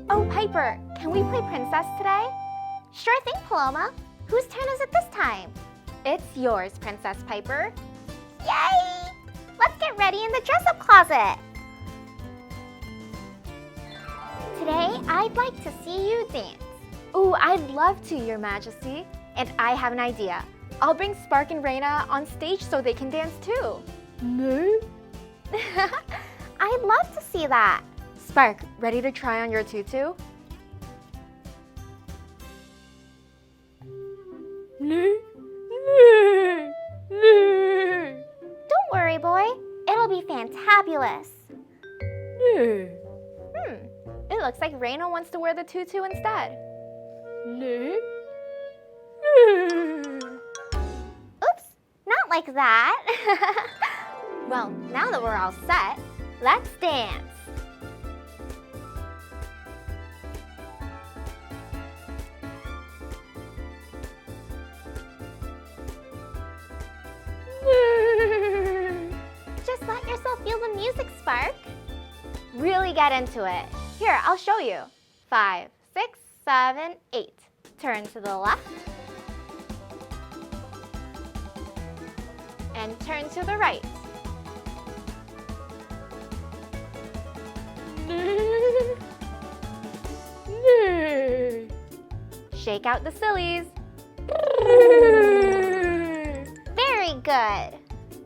Oh, Piper, can we play princess today? Sure thing, Paloma. Whose turn is it this time? It's yours, Princess Piper. Yay! Let's get ready in the dress-up closet. Today, I'd like to see you dance. Ooh, I'd love to, Your Majesty. And I have an idea. I'll bring Spark and Raina on stage so they can dance too. No? I'd love to see that. Spark, ready to try on your tutu? No. Don't worry, boy. It'll be fantabulous. It looks like Raina wants to wear the tutu instead. Oops, not like that. Well, now that we're all set, let's dance. Just let yourself feel the music, Spark. Really get into it. Here, I'll show you. 5, 6, 7, 8. Turn to the left. And turn to the right. Shake out the sillies. Very good.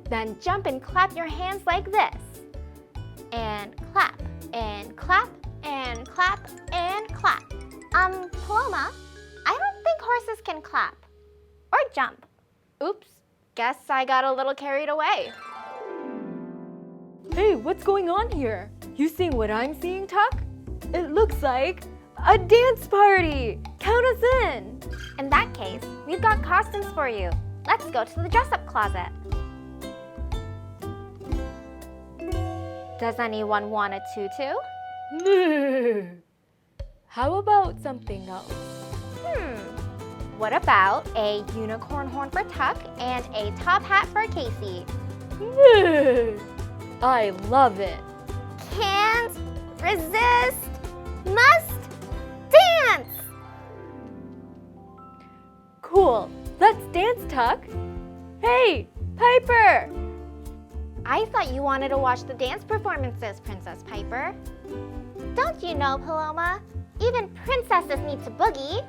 Then jump and clap your hands like this. And clap, and clap, and clap, and clap. Paloma, I don't think horses can clap. Or jump. Oops, guess I got a little carried away. Hey, what's going on here? You seeing what I'm seeing, Tuck? It looks like a dance party! Count us in! In that case, we've got costumes for you. Let's go to the dress-up closet. Does anyone want a tutu? No. How about something else? What about a unicorn horn for Tuck and a top hat for Casey? No. I love it. Can't resist, must dance! Cool. Let's dance, Tuck. Hey, Piper! I thought you wanted to watch the dance performances, Princess Piper. Don't you know, Paloma? Even princesses need to boogie.